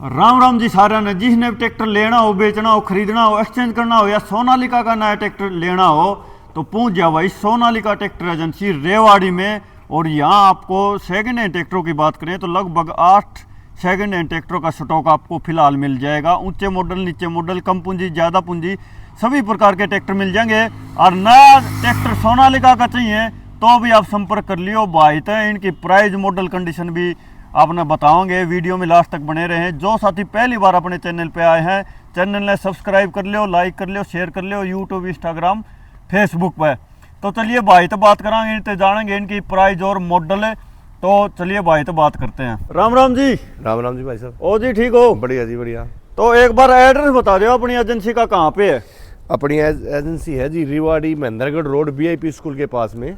राम राम जी साਰਿਆਂ ने जिसने भी ट्रैक्टर लेना हो, बेचना हो, खरीदना हो, एक्सचेंज करना हो या सोनालिका का नया ट्रैक्टर लेना हो तो पहुंच जाओ भाई सोनालिका ट्रैक्टर एजेंसी रेवाड़ी में। और यहाँ आपको सेकंड हैंड ट्रैक्टरों की बात करें तो लगभग 8 सेकंड हैंड ट्रैक्टरों का स्टॉक आपको फिलहाल मिल जाएगा। ऊंचे मॉडल, नीचे मॉडल, कम पूंजी, ज़्यादा पूंजी, सभी प्रकार के ट्रैक्टर मिल जाएंगे। और नया ट्रैक्टर सोनालिका का चाहिए तो भी आप संपर्क कर लियो भाई। तो इनकी प्राइस, मॉडल, कंडीशन भी आपने बताओगे, वीडियो में लास्ट तक बने रहें। जो साथी पहली बार अपने चैनल पे आए हैं, चैनल ने सब्सक्राइब कर लियो, लाइक कर लियो, शेयर कर लियो यूट्यूब, इंस्टाग्राम, फेसबुक पे। तो चलिए भाई तो बात करांगे, इनसे जानेंगे इनकी प्राइस और मॉडल। तो चलिए भाई तो बात करते हैं। राम राम जी। राम राम जी भाई साहब। ओ जी ठीक हो? बढ़िया जी बढ़िया। तो एक बार एड्रेस बता दो अपनी एजेंसी का, कहाँ पे है? अपनी एजेंसी है जी Rewari Mahendragarh road VIP school के पास में,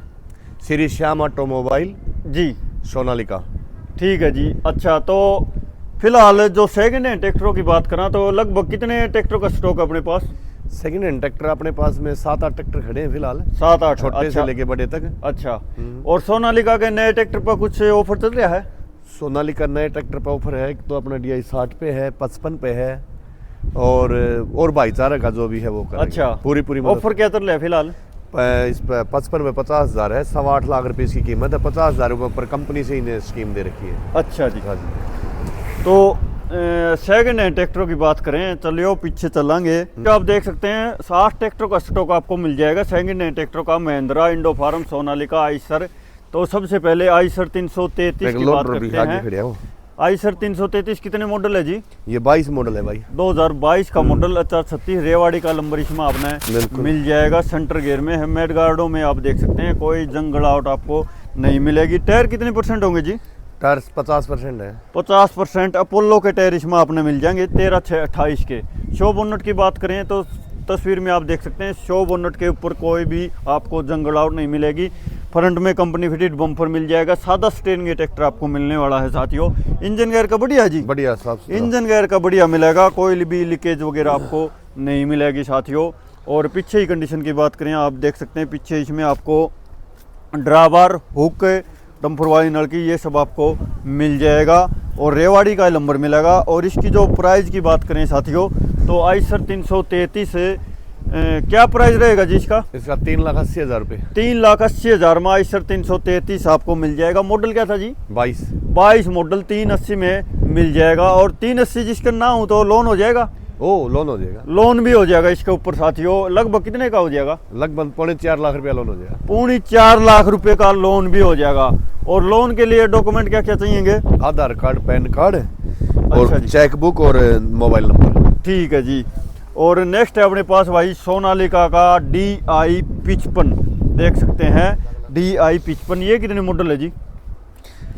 श्री श्याम ऑटोमोबाइल जी, सोनालिका। ठीक है जी। अच्छा, तो फिलहाल जो सेकंड हैंड ट्रैक्टरों की बात करा तो लगभग कितने ट्रैक्टरों का स्टॉक है अपने पास? सेकंड हैंड ट्रैक्टर अपने पास में 7-8 ट्रैक्टर खड़े हैं फिलहाल, 7-8, छोटे अच्छा, से लेके बड़े तक। अच्छा। और सोनालिका के नए ट्रैक्टर पर कुछ ऑफर चल रहा है? सोनालिका नए ट्रैक्टर पर ऑफर है, एक तो अपना DI 60 पे है, 55 पे है, और भाईचारा का जो भी है वो करेंगे। अच्छा, पूरी ऑफर क्या चल रहा है फिलहाल? इस पर 55 में 50,000 है, 8.25 लाख रुपए इसकी कीमत है। 50,000 रुपये पर कंपनी से इन्हें स्कीम दे रखी है। अच्छा जी। हाँ जी। तो सेकंड हैंड ट्रैक्टरों की बात करें, चलिए पीछे चलेंगे तो आप देख सकते हैं 60 ट्रैक्टरों का स्टॉक आपको मिल जाएगा सेकंड हैंड ट्रैक्टरों का। महिंद्रा, इंडो फार्म, सोनालिका, आइसर। तो सबसे पहले आइसर 333 की बात करते हैं। आइसर 333 कितने मॉडल है जी? ये 22 मॉडल है भाई, 2022 का मॉडल। अच्छा, 36 रेवाड़ी का नंबर इसमें आपने मिल जाएगा। सेंटर गियर में है, मेड गार्डों में आप देख सकते हैं, कोई जंग गड़ावट आपको नहीं मिलेगी। टायर कितने % होंगे जी? टायर 50% है। 50% अपोलो के टायर इसमें आपने मिल जाएंगे 13/6/28 के। शो बोनट की बात करें तो तस्वीर में आप देख सकते हैं, शो बोनट के ऊपर कोई भी आपको जंगलाउट नहीं मिलेगी। फ्रंट में कंपनी फिटेड बम्पर मिल जाएगा। सादा स्टेयरिंग ट्रैक्टर आपको मिलने वाला है साथियों। इंजन गेयर का बढ़िया जी, बढ़िया साफ इंजन गेयर का बढ़िया मिलेगा, कोई भी लीकेज वगैरह आपको नहीं मिलेगी साथियों। और पीछे ही कंडीशन की बात करें, आप देख सकते हैं पीछे इसमें आपको ड्राइवर, हुक, डंपर वाली नलकी, ये सब आपको मिल जाएगा। और रेवाड़ी का नंबर मिलेगा। और इसकी जो प्राइस की बात करें साथियों तो आइसर 333 क्या प्राइस रहेगा जी इसका? 3,80,000 रुपये। 3,80,000 में आइसर 333 आपको मिल जाएगा। मॉडल क्या था जी? 22 मॉडल 380 में मिल जाएगा। और 380 जिसका ना हो तो लोन हो जाएगा? लोन हो जाएगा, लोन भी हो जाएगा इसके ऊपर साथियों। लगभग कितने का हो जाएगा? लगभग 3.25 लाख रुपया लोन हो जाएगा। 3.25 लाख रुपए का लोन भी हो जाएगा। और लोन के लिए डॉक्यूमेंट क्या क्या चाहिएंगे? आधार कार्ड, पैन कार्ड, और अच्छा चेक बुक और मोबाइल नंबर। ठीक है जी। और नेक्स्ट है अपने पास भाई सोनालिका का DI 55, देख सकते हैं DI 55। ये कितने मॉडल है जी?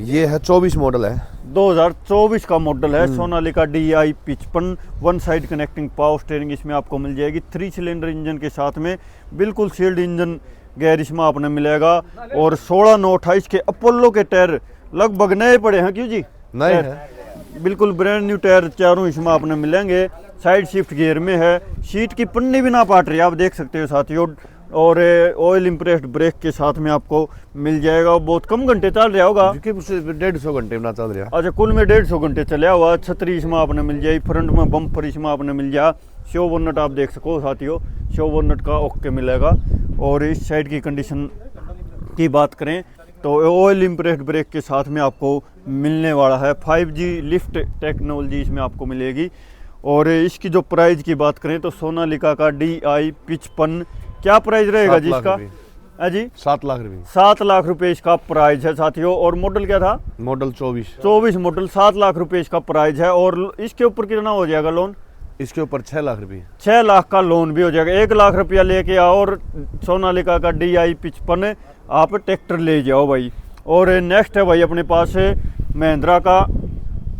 ये है 24 मॉडल है, 2024 का मॉडल है Sonalika DI 55। One side connecting power steering इसमें आपको मिल जाएगी। 3 सिलेंडर इंजन के साथ में बिल्कुल सील्ड इंजन गेयर इसमें आपने मिलेगा। और 16/9/28 के अपोलो के टायर लगभग नए पड़े हैं, क्यों जी? नए हैं, बिल्कुल ब्रांड न्यू टायर चारों इसमें आपने मिलेंगे। साइड शिफ्ट गियर में है, सीट की पन्नी भी ना पाट रही है, आप देख सकते हो साथियों। और ऑयल इम्प्रेस्ड ब्रेक के साथ में आपको मिल जाएगा। बहुत कम घंटे चल रहा होगा, 150 घंटे में चल रहा। अच्छा, कुल में 150 घंटे चला हुआ। छतरी इसमें आपने मिल जाए, फ्रंट में बम्पर इसमें आपने मिल जाए। शो बोनट आप देख सको साथियों, शो बोनट का ओके मिलेगा। और इस साइड की कंडीशन की बात करें तो ऑयल इम्प्रेस्ड ब्रेक के साथ में आपको मिलने वाला है। 5G लिफ्ट टेक्नोलॉजी इसमें आपको मिलेगी। और इसकी जो प्राइस की बात करें तो सोनालिका का DI 55 क्या प्राइस रहेगा जी इसका? जी 7 लाख रुपये। 7 लाख रुपए इसका प्राइस है साथियों। और मॉडल क्या था? मॉडल 24 मॉडल, 7 लाख रुपए इसका प्राइस है। और इसके ऊपर कितना हो जाएगा लोन? इसके ऊपर 6 लाख रुपये। 6 लाख का लोन भी हो जाएगा। 1 लाख रुपया लेके आओ और सोनालिका का DI 55 आप ट्रैक्टर ले जाओ भाई। और नेक्स्ट है भाई अपने पास महिंद्रा का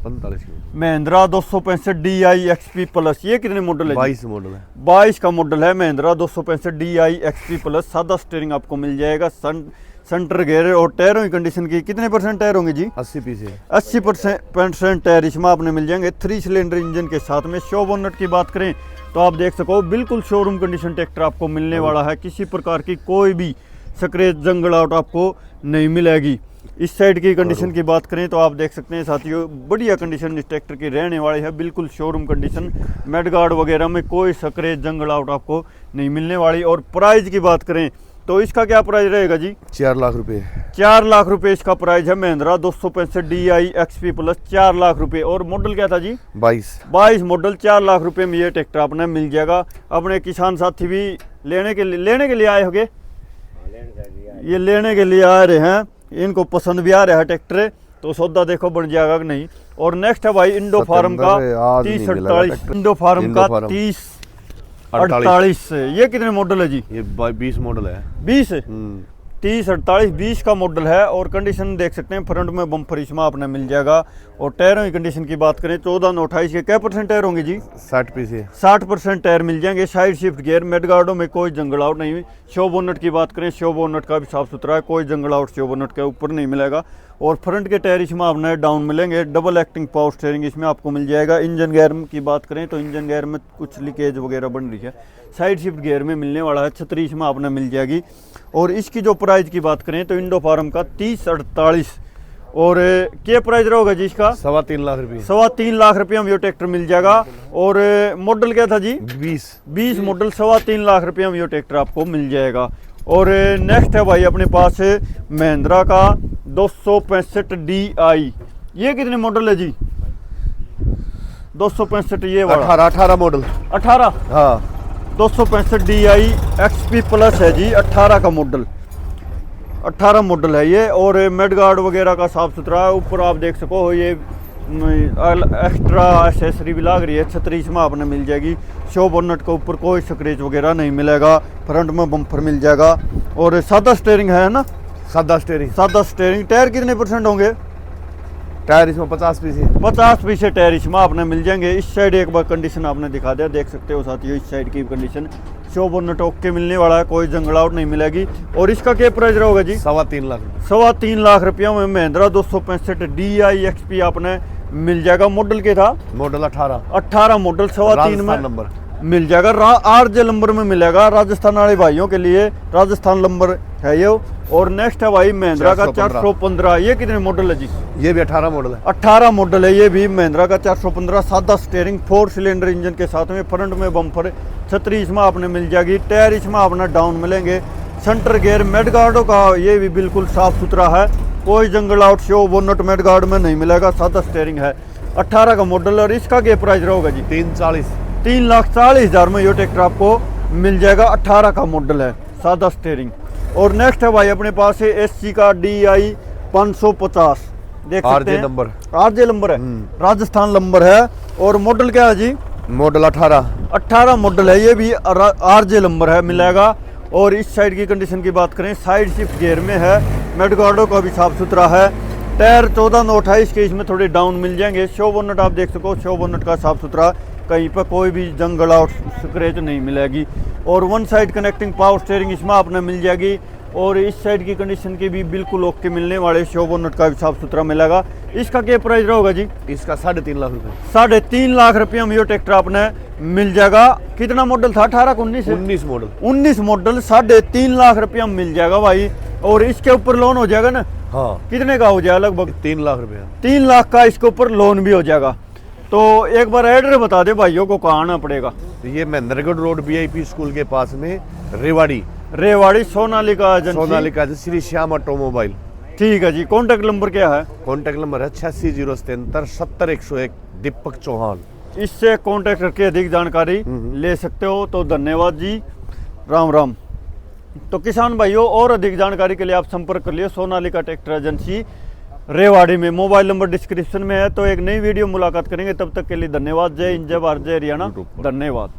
45 महिंद्रा 265 DI XP प्लस। ये कितने मॉडल है? 22 मॉडल है, 22 का मॉडल है महिंद्रा 265 DI XP प्लस। सादा स्टीयरिंग आपको मिल जाएगा। सेंटर गियर और टायरों की कंडीशन की कितने % टायर होंगे जी? 80% टायर इसमें आपने मिल जाएंगे। 3 सिलेंडर इंजन के साथ में। शो बोनट की बात करें तो आप देख सको बिल्कुल शोरूम कंडीशन ट्रैक्टर आपको मिलने वाला है। किसी प्रकार की कोई भी स्क्रैच, जंगलाउट आपको नहीं मिलेगी। इस साइड की कंडीशन की बात करें तो आप देख सकते हैं साथियों, बढ़िया कंडीशन इस ट्रैक्टर की रहने वाली है, बिल्कुल शोरूम कंडीशन। मेडगार्ड वगैरह में कोई स्क्रैच जंगल आउट आपको नहीं मिलने वाली। और प्राइस की बात करें तो इसका क्या प्राइस रहेगा जी? 4 लाख रुपए। 4 लाख रुपए इसका प्राइस है। Mahindra 265 DI XP plus 4 lakh रुपए। और मॉडल क्या था जी? 22 मॉडल। 4 लाख रुपए में ये ट्रैक्टर आपने मिल जाएगा। अपने किसान साथी भी लेने के लिए आए होंगे, ये लेने के लिए आ रहे हैं, इनको पसंद भी आ रहा है ट्रैक्टर, तो सौदा देखो बन जाएगा कि नहीं। और नेक्स्ट है भाई इंडो फार्म का 3048, इंडो फार्म का 3048। ये कितने मॉडल है जी? ये 20 मॉडल है। 20 3048 20 का मॉडल है। और कंडीशन देख सकते हैं, फ्रंट में बम्पर इसमें आपने मिल जाएगा। और टायरों की कंडीशन की बात करें 14 9 28 के क्या % टायर होंगे जी? 60% टायर मिल जाएंगे। साइड शिफ्ट गियर, मेडगार्डों में कोई जंगल आउट नहीं। शो बोनट की बात करें, शो बोनट का भी साफ सुथरा है, कोई जंगल आउट शो बोनट के ऊपर नहीं मिलेगा। और फ्रंट के टायर इसमें आपने डाउन मिलेंगे। डबल एक्टिंग पावर स्टीयरिंग इसमें आपको मिल जाएगा। इंजन गियर की बात करें तो इंजन गियर में कुछ लीकेज वगैरह बन रही है, साइड शिफ्ट गियर में मिलने वाला है। छतरी इसमें आपने मिल जाएगी। और इसकी जो प्राइस की बात करें तो इंडो फार्म का 3048। और क्या प्राइस रहेगा जी इसका? 3.25 लाख रुपये। 3.25 लाख रुपये में ये ट्रैक्टर मिल जाएगा। और मॉडल क्या था जी? 20 मॉडल। 3.25 लाख रुपये में ये ट्रैक्टर आपको मिल जाएगा। और नेक्स्ट है भाई अपने पास महिंद्रा का 265 DI। ये कितने मॉडल है जी? 265 ये वाला 18 मॉडल। 18 हाँ। 265 DI XP प्लस है जी। 18 का मॉडल, 18 मॉडल है ये। और मेडगार्ड वगैरह का साफ सुथरा है। ऊपर आप देख सको ये एक्स्ट्रा एसेसरी भी लग रही है। छतरी इसमें आपने मिल जाएगी। शो बोनट के ऊपर कोई स्क्रैच वगैरह नहीं मिलेगा। फ्रंट में बम्पर मिल जाएगा। और सादा स्टीयरिंग है ना? सादा स्टीयरिंग। टायर कितने % होंगे? टायर इसमें 50 पीछे टायर इसमें आपने मिल जाएंगे। इस साइड एक बार कंडीशन आपने दिखा दिया, देख सकते हो साथियों इस साइड की कंडीशन। शो बोनट ओके मिलने वाला है, कोई जंगल आउट नहीं मिलेगी। और इसका क्या प्राइस रहेगा जी? 3.25 लाख। 3.25 लाख रुपया में महिंद्रा 265 DI XP आपने मिल जाएगा। मॉडल क्या था? Model 18 model. 3.25 में नंबर मिल जाएगा। RJ नंबर में मिलेगा। राजस्थान वाले भाइयों के लिए राजस्थान नंबर है ये। और नेक्स्ट है भाई महिंद्रा का 415। ये कितने मॉडल है जी? ये भी 18 मॉडल है। 18 मॉडल है ये भी महिंद्रा का 415। सादा स्टीयरिंग, 4 सिलेंडर इंजन के साथ में। फ्रंट में बम्पर, छतरी इसमें आपने मिल जाएगी। टायर इसमें अपना डाउन मिलेंगे। सेंटर गियर मेडगार्डो का ये भी बिल्कुल साफ सुथरा है, कोई जंगल आउट शो बोनट मेडगार्ड में नहीं मिलेगा। सादा स्टीयरिंग है। 18 का मॉडल। और इसका क्या प्राइस रहेगा जी? 3,40,000 में ये ट्रैक्टर आपको मिल जाएगा। 18 का मॉडल है, सादा स्टीयरिंग। और नेक्स्ट है भाई अपने पास SC का DI 550। देख सकते हैं RJ नंबर है, राजस्थान नंबर है। और मॉडल क्या है जी? मॉडल 18 मॉडल है। ये भी RJ नंबर है, मिलेगा। और इस साइड की कंडीशन की बात करें, साइड शिफ्ट गियर में है। मेडगार्डो का भी साफ सुथरा है। टायर 14 9 28 के इसमें थोड़े डाउन मिल जाएंगे। शो बोनट आप देख सको, शो बोनट का साफ सुथरा, कहीं पर कोई भी जंगल आउट स्क्रैच नहीं मिलेगी। और one side connecting power steering इसमें आपने मिल जाएगी। और इस साइड की कंडीशन की भी बिल्कुल ओके मिलने वाले। शो बोनट का भी साफ सुथरा मिलेगा। इसका क्या प्राइस रहेगा जी? इसका 3.5 लाख रुपए। 3.5 लाख रुपये में ये ट्रैक्टर आपने मिल जाएगा। कितना मॉडल था? 18 को 19 मॉडल। 19 मॉडल। 3.5 लाख रुपया में मिल जाएगा भाई। और इसके ऊपर लोन हो जाएगा ना? हाँ। कितने का हो जाएगा? लगभग 3 लाख रुपया। 3 लाख का इसके ऊपर लोन भी हो जाएगा। तो एक बार एड्रेस बता दे भाइयों को, कहाँ आना पड़ेगा? ये महेंद्रगढ़ रोड VIP स्कूल के पास में रेवाड़ी सोनालिका एजेंसी, श्री श्याम ऑटोमोबाइल। ठीक है जी। कॉन्टैक्ट नंबर क्या है? कॉन्टैक्ट नंबर है 8607 70101। दीपक चौहान। इससे कॉन्टैक्ट करके अधिक जानकारी ले सकते हो। तो धन्यवाद जी, राम राम। तो किसान भाइयों और अधिक जानकारी के लिए आप संपर्क कर लिए सोनालिका ट्रैक्टर एजेंसी रेवाड़ी में। मोबाइल नंबर डिस्क्रिप्शन में है। तो एक नई वीडियो मुलाकात करेंगे, तब तक के लिए धन्यवाद। जय हिंद, जय भारत, जय हरियाणा। धन्यवाद।